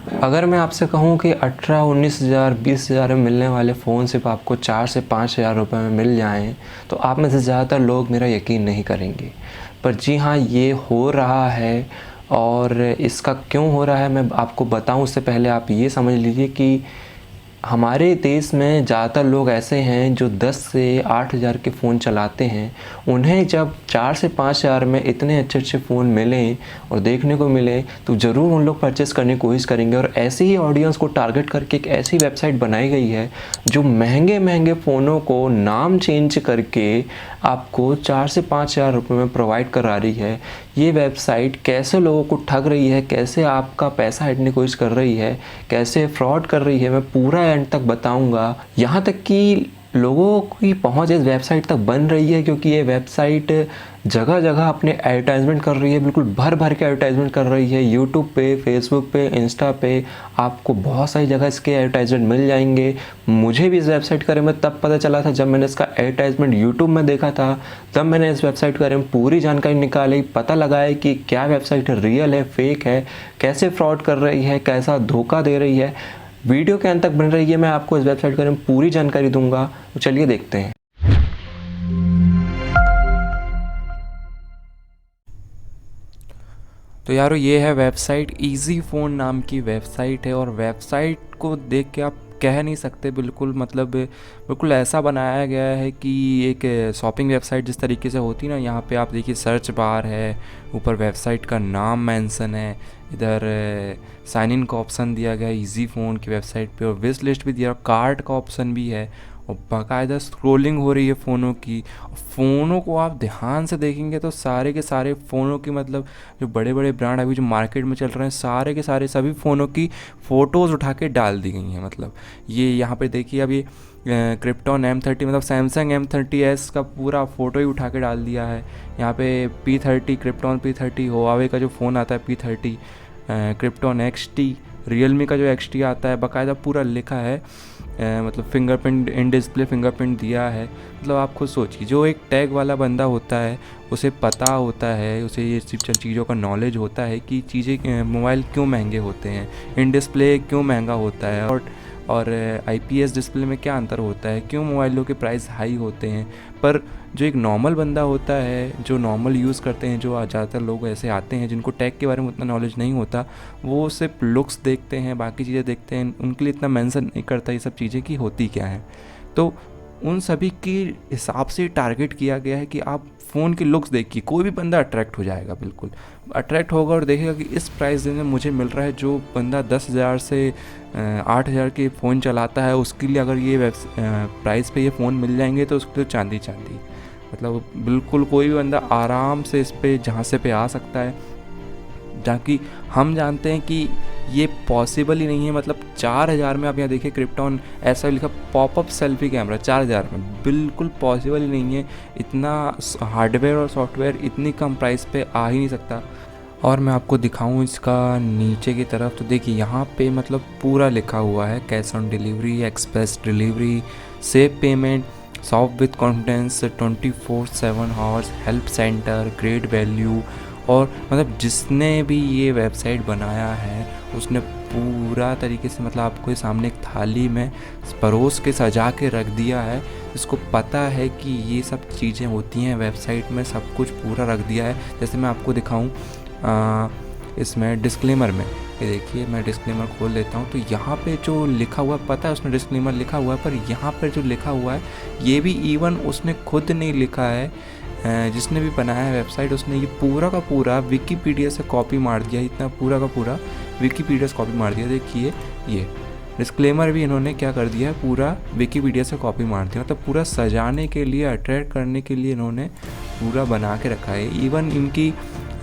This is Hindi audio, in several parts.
अगर मैं आपसे कहूँ कि 18-19 हज़ार 20 हज़ार में मिलने वाले फ़ोन सिर्फ आपको 4 से 5 हज़ार रुपये में मिल जाएँ तो आप में से ज़्यादातर लोग मेरा यकीन नहीं करेंगे। पर जी हाँ, ये हो रहा है। और इसका क्यों हो रहा है मैं आपको बताऊँ उससे पहले आप ये समझ लीजिए कि हमारे देश में ज़्यादातर लोग ऐसे हैं जो 10 से 8 हज़ार के फ़ोन चलाते हैं। उन्हें जब 4 से 5 हज़ार में इतने अच्छे फ़ोन मिलें और देखने को मिले तो ज़रूर उन लोग परचेज़ करने की कोशिश करेंगे। और ऐसे ही ऑडियंस को टारगेट करके एक ऐसी वेबसाइट बनाई गई है जो महंगे फ़ोनों को नाम चेंज करके आपको 4 से 5 हज़ार रुपये में प्रोवाइड करा रही है। ये वेबसाइट कैसे लोगों को ठग रही है, कैसे आपका पैसा हड़पने की कोशिश कर रही है, कैसे फ्रॉड कर रही है, मैं पूरा एंड तक बताऊंगा। यहाँ तक कि लोगों की पहुंच इस वेबसाइट तक बन रही है क्योंकि ये वेबसाइट जगह जगह अपने एडवर्टाइजमेंट कर रही है, बिल्कुल भर के एडवर्टाइजमेंट कर रही है। यूट्यूब पे, फेसबुक पे, इंस्टा पे आपको बहुत सारी जगह इसके एडवर्टाइजमेंट मिल जाएंगे। मुझे भी इस वेबसाइट के बारे में तब पता चला था जब मैंने इसका एडवर्टाइजमेंट यूट्यूब में देखा था। तब मैंने इस वेबसाइट के बारे में पूरी जानकारी निकाली, पता लगाया कि क्या वेबसाइट रियल है, फेक है, कैसे फ्रॉड कर रही है, कैसा धोखा दे रही है। वीडियो के अंत तक बन रही है, मैं आपको इस वेबसाइट के बारे में पूरी जानकारी दूंगा। तो चलिए देखते हैं। तो यारो ये है वेबसाइट, इजी फ़ोन नाम की वेबसाइट है। और वेबसाइट को देख के आप कह नहीं सकते, बिल्कुल ऐसा बनाया गया है कि एक शॉपिंग वेबसाइट जिस तरीके से होती है ना। यहाँ पे आप देखिए सर्च बार है, ऊपर वेबसाइट का नाम मेंशन है, इधर साइन इन का ऑप्शन दिया गया है इजी फ़ोन की वेबसाइट पे, और विश लिस्ट भी दिया, कार्ड का ऑप्शन भी है, और बाकायदा स्क्रोलिंग हो रही है फ़ोनों की। फ़ोनों को आप ध्यान से देखेंगे तो सारे के सारे फ़ोनों की, मतलब जो बड़े बड़े ब्रांड अभी जो मार्केट में चल रहे हैं, सारे के सारे सभी फ़ोनों की फ़ोटोज़ उठा के डाल दी गई हैं। मतलब ये यहाँ पे देखिए, अभी क्रिप्टॉन M30 मतलब सैमसंग M30s का पूरा फ़ोटो ही उठा के डाल दिया है। यहाँ पे P30, क्रिप्टॉन P30, हुआवे का जो फ़ोन आता है P30, क्रिप्टॉन XT, रियलमी का जो XT आता है, बाकायदा पूरा लिखा है। मतलब फिंगरप्रिंट, इन डिस्प्ले फिंगरप्रिंट दिया है। मतलब आप खुद सोचिए, जो एक टैग वाला बंदा होता है उसे पता होता है, उसे ये चीज़ों का नॉलेज होता है कि चीज़ें, मोबाइल क्यों महंगे होते हैं, इन डिस्प्ले क्यों महंगा होता है, और IPS डिस्प्ले में क्या अंतर होता है, क्यों मोबाइलों के प्राइस हाई होते हैं। पर जो एक नॉर्मल बंदा होता है, जो नॉर्मल यूज़ करते हैं, जो ज़्यादातर लोग ऐसे आते हैं जिनको टेक के बारे में उतना नॉलेज नहीं होता, वो सिर्फ लुक्स देखते हैं, बाकी चीज़ें देखते हैं, उनके लिए इतना मेंशन नहीं करता ये सब चीज़ें कि होती क्या है। तो उन सभी के हिसाब से टारगेट किया गया है कि आप फ़ोन की लुक्स देखिए, कोई भी बंदा अट्रैक्ट हो जाएगा, बिल्कुल अट्रैक्ट होगा और देखेगा कि इस प्राइस रेंज में मुझे मिल रहा है। जो बंदा 10 हज़ार से 8 हज़ार के फ़ोन चलाता है, उसके लिए अगर ये प्राइस पे ये फ़ोन मिल जाएंगे तो उसके लिए चांदी। मतलब बिल्कुल कोई भी बंदा आराम से इस पे झांसे पे आ सकता है, जबकि हम जानते हैं कि ये पॉसिबल ही नहीं है। मतलब 4 हज़ार में, आप यहाँ देखिए क्रिप्टॉन ऐसा लिखा, पॉपअप सेल्फी कैमरा 4 हज़ार में, बिल्कुल पॉसिबल ही नहीं है। इतना हार्डवेयर और सॉफ्टवेयर इतनी कम प्राइस पे आ ही नहीं सकता। और मैं आपको दिखाऊं इसका नीचे की तरफ, तो देखिए यहाँ पे मतलब पूरा लिखा हुआ है, cash on delivery, express delivery, safe payment, soft with confidence, 24/7 hours, help centre, great value. और मतलब जिसने भी ये वेबसाइट बनाया है उसने पूरा तरीके से, मतलब आपको सामने एक थाली में परोस के सजा के रख दिया है। इसको पता है कि ये सब चीज़ें होती हैं वेबसाइट में, सब कुछ पूरा रख दिया है। जैसे मैं आपको दिखाऊं इसमें डिस्क्लेमर में, ये देखिए मैं डिस्क्लेमर खोल लेता हूँ, तो यहाँ पे जो लिखा हुआ है, पता है उसने डिस्क्लेमर लिखा हुआ है, पर यहाँ पर जो लिखा हुआ है ये भी इवन उसने खुद नहीं लिखा है। जिसने भी बनाया है वेबसाइट, उसने ये पूरा का पूरा विकीपीडिया से कॉपी मार दिया, इतना पूरा का पूरा विकीपीडिया से कॉपी मार दिया। देखिए ये डिस्क्लेमर भी इन्होंने क्या कर दिया है, पूरा विकीपीडिया से कॉपी मार दिया। मतलब पूरा सजाने के लिए, अट्रैक्ट करने के लिए इन्होंने पूरा बना के रखा है। इवन इनकी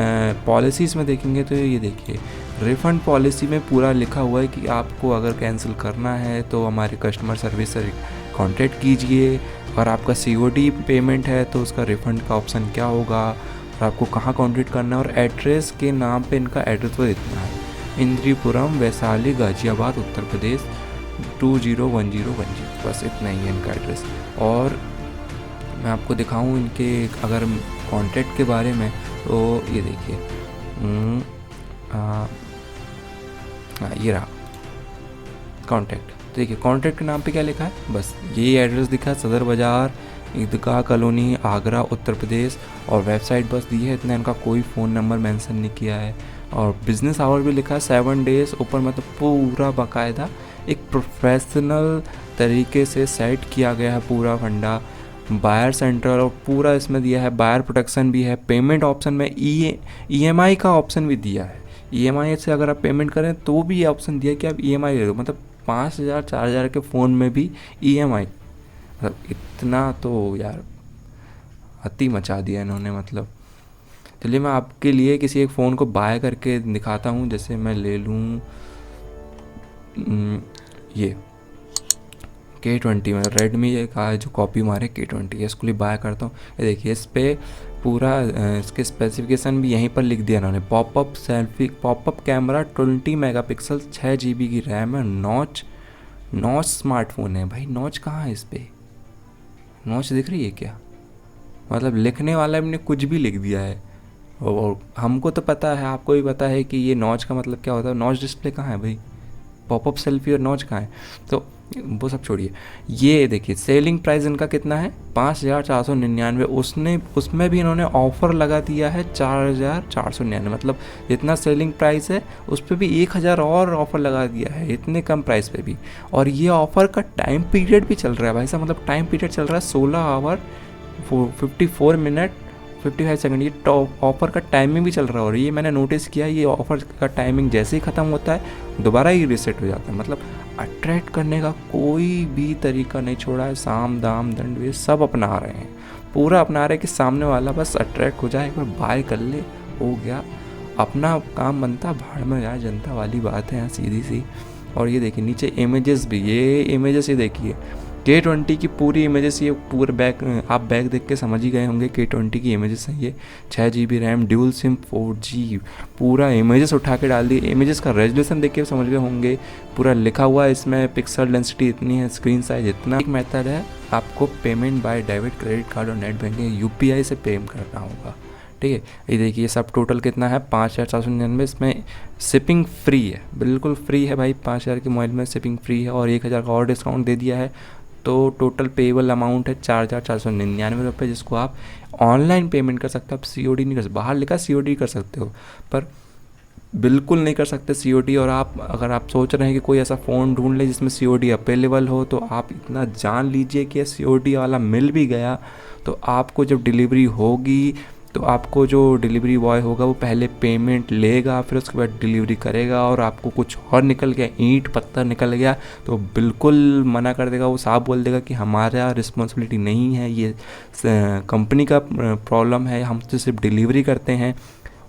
पॉलिसीज़ में देखेंगे तो ये देखिए, रिफ़ंड पॉलिसी में पूरा लिखा हुआ है कि आपको अगर कैंसिल करना है तो हमारे कस्टमर सर्विस से कॉन्टेक्ट कीजिए, और आपका COD पेमेंट है तो उसका रिफ़ंड का ऑप्शन क्या होगा, और आपको कहाँ कॉन्टेक्ट करना है। और एड्रेस के नाम पे इनका एड्रेस तो इतना है, इंद्रीपुरम, वैशाली, गाज़ियाबाद, उत्तर प्रदेश 201010, बस इतना ही है इनका एड्रेस। और मैं आपको दिखाऊं इनके अगर कॉन्टैक्ट के बारे में, तो ये देखिए हाँ ये रहा कॉन्टैक्ट। तो देखिए कॉन्टैक्ट के नाम पे क्या लिखा है, बस यही एड्रेस दिखा है, सदर बाज़ार, ईदगाह कॉलोनी, आगरा, उत्तर प्रदेश, और वेबसाइट बस दी है इतना, इनका कोई फ़ोन नंबर मेंशन नहीं किया है। और बिज़नेस आवर भी लिखा है 7 डेज़ ऊपर, मतलब पूरा बाकायदा एक प्रोफेशनल तरीके से सेट किया गया है पूरा फंडा। बायर सेंट्रल और पूरा इसमें दिया है, बायर प्रोटेक्शन भी है, पेमेंट ऑप्शन में EMI का ऑप्शन भी दिया है। EMI से अगर आप पेमेंट करें तो भी ये ऑप्शन दिया है कि आप EMI ले लो, मतलब 5,000 4,000 के फ़ोन में भी EMI, मतलब इतना तो यार अति मचा दिया इन्होंने। मतलब चलिए मैं आपके लिए किसी एक फ़ोन को बाय करके दिखाता हूँ। जैसे मैं ले लूँ ये K20 में रेडमी का है जो कॉपी मारे K20, इसको लिए बाय करता हूँ। ये देखिए इस पर पूरा इसके स्पेसिफिकेशन भी यहीं पर लिख दिया इन्होंने। Popup selfie, popup camera, 20 megapixel, 6 GB की रैम है, नॉच स्मार्टफोन है। भाई नॉच कहाँ है इस पर, नॉच दिख रही है क्या, मतलब लिखने वाला ने कुछ भी लिख दिया है। और हमको तो पता है, आपको भी पता है कि ये नॉच का मतलब क्या होता है। नॉच डिस्प्ले कहाँ है भाई, पॉपअप सेल्फी और नॉच कहाँ है, तो वो सब छोड़िए। ये देखिए सेलिंग प्राइस इनका कितना है, 5,499। उसमें भी इन्होंने ऑफ़र लगा दिया है 4,499, मतलब जितना सेलिंग प्राइस है उस पर भी 1,000 और ऑफ़र लगा दिया है इतने कम प्राइस पे भी। और ये ऑफ़र का टाइम पीरियड भी चल रहा है भाई साहब, मतलब टाइम पीरियड चल रहा है 16 आवर 54 मिनट 55 सेकंड। ये ऑफ़र का टाइमिंग भी चल रहा है, और ये मैंने नोटिस किया ये ऑफ़र का टाइमिंग जैसे ही ख़त्म होता है दोबारा ही रीसेट हो जाता है। मतलब अट्रैक्ट करने का कोई भी तरीका नहीं छोड़ा है, साम दाम दंड वे सब अपना रहे हैं, पूरा अपना रहे हैं कि सामने वाला बस अट्रैक्ट हो जाए, एक बार बाय कर ले, हो गया अपना काम बनता, भाड़ में जाए जनता वाली बात है यहाँ सीधी सी। और ये देखिए नीचे इमेजेस भी, ये इमेजेस ये देखिए K20 की पूरी इमेजेस, ये पूरे बैक, आप बैक देख के समझ ही गए होंगे K20 की इमेजेस हैं ये। 6 GB RAM, dual SIM, 4G, पूरा इमेजेस उठा के डाल दी। इमेजेस का रेजोल्यूशन देख के समझ गए होंगे, पूरा लिखा हुआ है इसमें, पिक्सल डेंसिटी इतनी है, स्क्रीन साइज इतना। एक मेथड है आपको payment by debit, credit card और नेट बैंकिंग UPI से पेमेंट करना होगा, ठीक है। ये देखिए सब टोटल कितना है 5,499। इसमें शिपिंग फ्री है, बिल्कुल फ्री है भाई, 5,000 के मोबाइल में शिपिंग फ्री है, और 1,000 का और डिस्काउंट दे दिया है। तो टोटल पेएबल अमाउंट है 4,499 रुपये, जिसको आप ऑनलाइन पेमेंट कर सकते हो। आप COD नहीं कर सकते, बाहर लिखा COD कर सकते हो पर बिल्कुल नहीं कर सकते COD। और आप अगर आप सोच रहे हैं कि कोई ऐसा फ़ोन ढूंढ ले जिसमें COD अवेलेबल हो, तो आप इतना जान लीजिए कि COD वाला मिल भी गया तो आपको जब डिलीवरी होगी तो आपको जो डिलीवरी बॉय होगा वो पहले पेमेंट लेगा, फिर उसके बाद डिलीवरी करेगा। और आपको कुछ और निकल गया, ईंट पत्थर निकल गया, तो बिल्कुल मना कर देगा, वो साफ बोल देगा कि हमारा रिस्पॉन्सिबिलिटी नहीं है, ये कंपनी का प्रॉब्लम है, हम तो सिर्फ डिलीवरी करते हैं।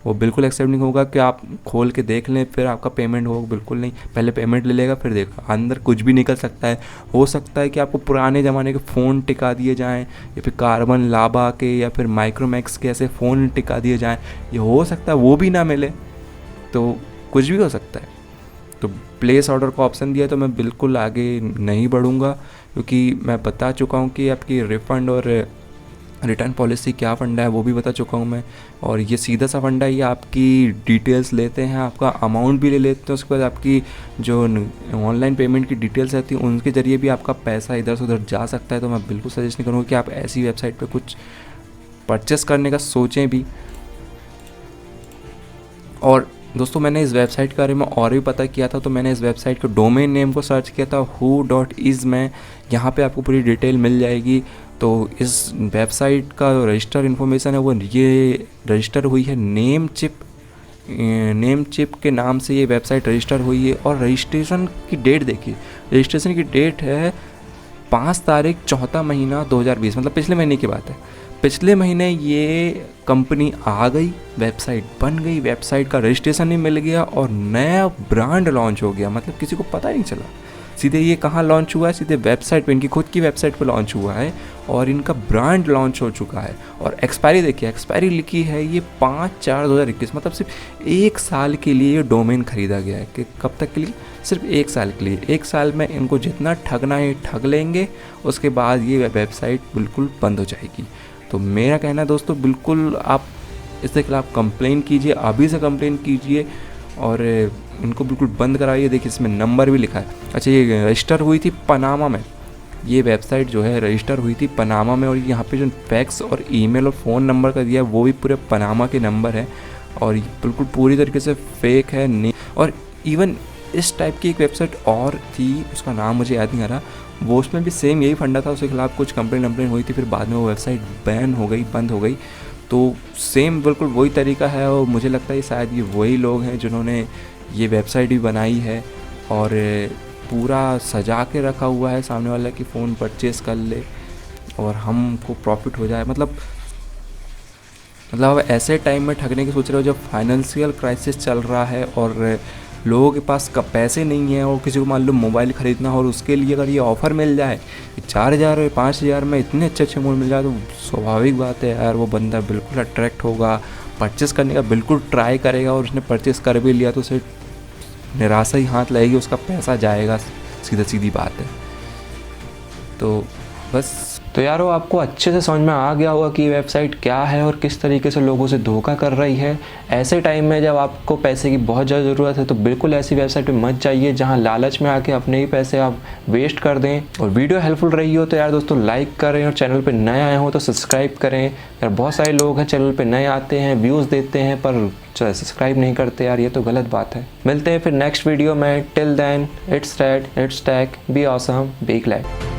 वो बिल्कुल एक्सेप्ट नहीं होगा कि आप खोल के देख लें फिर आपका पेमेंट हो, बिल्कुल नहीं, पहले पेमेंट ले लेगा फिर देखा। अंदर कुछ भी निकल सकता है, हो सकता है कि आपको पुराने ज़माने के फ़ोन टिका दिए जाएं, या फिर कार्बन लाबा के या फिर माइक्रोमैक्स के ऐसे फ़ोन टिका दिए जाएं, ये हो सकता है वो भी ना मिले, तो कुछ भी हो सकता है। तो प्लेस ऑर्डर का ऑप्शन दिया तो मैं बिल्कुल आगे नहीं बढ़ूँगा, क्योंकि मैं बता चुका हूँ कि आपकी रिफ़ंड और रिटर्न पॉलिसी क्या फंडा है वो भी बता चुका हूँ मैं। और ये सीधा सा फंडा, ये आपकी डिटेल्स लेते हैं, आपका अमाउंट भी ले लेते हैं, उसके बाद आपकी जो ऑनलाइन पेमेंट की डिटेल्स रहती हैं उनके ज़रिए भी आपका पैसा इधर से उधर जा सकता है। तो मैं बिल्कुल सजेस्ट नहीं करूँगा कि आप ऐसी वेबसाइट पे कुछ परचेस करने का सोचें भी। और दोस्तों मैंने इस वेबसाइट के बारे में और भी पता किया था, तो मैंने इस वेबसाइट के डोमेन नेम को सर्च किया था who.is में, यहाँ पे आपको पूरी डिटेल मिल जाएगी। तो इस वेबसाइट का रजिस्टर इन्फॉर्मेशन है वो ये रजिस्टर हुई है नेम चिप के नाम से ये वेबसाइट रजिस्टर हुई है। और रजिस्ट्रेशन की डेट देखिए, रजिस्ट्रेशन की डेट है 5 तारीख 4 महीना 2020, मतलब पिछले महीने की बात है। पिछले महीने ये कंपनी आ गई, वेबसाइट बन गई, वेबसाइट का रजिस्ट्रेशन भी मिल गया और नया ब्रांड लॉन्च हो गया, मतलब किसी को पता ही नहीं चला। सीधे ये कहाँ लॉन्च हुआ है, सीधे वेबसाइट पे, इनकी खुद की वेबसाइट पे लॉन्च हुआ है और इनका ब्रांड लॉन्च हो चुका है। और एक्सपायरी देखिए, एक्सपायरी लिखी है ये 5/4/2021, मतलब सिर्फ 1 साल के लिए ये डोमेन खरीदा गया है। कि कब तक के लिए, सिर्फ 1 साल के लिए। 1 साल में इनको जितना ठगना है ठग लेंगे, उसके बाद ये वेबसाइट बिल्कुल बंद हो जाएगी। तो मेरा कहना है दोस्तों, बिल्कुल आप इसके खिलाफ कंप्लेन कीजिए, अभी से कंप्लेन कीजिए। और इनको बिल्कुल बंद कराइए। देखिए इसमें नंबर भी लिखा है। अच्छा, ये रजिस्टर हुई थी पनामा में, ये वेबसाइट जो है रजिस्टर हुई थी पनामा में, और यहाँ पे जो फैक्स और ईमेल और फ़ोन नंबर का दिया है वो भी पूरे पनामा के नंबर है, और ये बिल्कुल पूरी तरीके से फेक है। और इवन इस टाइप की एक वेबसाइट और थी, उसका नाम मुझे याद नहीं आ रहा, वो उसमें भी सेम यही फंडा था, उसके खिलाफ कुछ कंप्लेन हुई थी, फिर बाद में वो वेबसाइट बैन हो गई, बंद हो गई। तो सेम बिल्कुल वही तरीका है, और मुझे लगता है शायद ये वही लोग हैं जिन्होंने ये वेबसाइट भी बनाई है और पूरा सजा के रखा हुआ है सामने वाला कि फ़ोन परचेज़ कर ले और हमको प्रॉफिट हो जाए। मतलब अब ऐसे टाइम में ठगने की सोच रहे हो जब फाइनेंशियल क्राइसिस चल रहा है और लोगों के पास पैसे नहीं है, और किसी को मान लो मोबाइल ख़रीदना हो और उसके लिए अगर ये ऑफ़र मिल जाए कि 4,000 5,000 में इतने अच्छे अच्छे मोबाइल मिल जाए, तो स्वाभाविक बात है यार वो बंदा बिल्कुल अट्रैक्ट होगा, परचेज़ करने का बिल्कुल ट्राई करेगा, और उसने परचेज़ कर भी लिया तो उसे निराशा ही हाथ लगेगी, उसका पैसा जाएगा, सीधी बात है। तो बस, तो यार वो आपको अच्छे से समझ में आ गया होगा कि वेबसाइट क्या है और किस तरीके से लोगों से धोखा कर रही है। ऐसे टाइम में जब आपको पैसे की बहुत ज़्यादा ज़रूरत है तो बिल्कुल ऐसी वेबसाइट पे मत जाइए जहां लालच में आके अपने ही पैसे आप वेस्ट कर दें। और वीडियो हेल्पफुल रही हो तो यार दोस्तों लाइक करें, और चैनल पर नए आए हो तो सब्सक्राइब करें। यार बहुत सारे लोग हैं चैनल पर नए आते हैं, व्यूज़ देते हैं, पर सब्सक्राइब नहीं करते यार, ये तो गलत बात है। मिलते हैं फिर नेक्स्ट वीडियो में। Till then it's red, it's take, be awesome, be glad.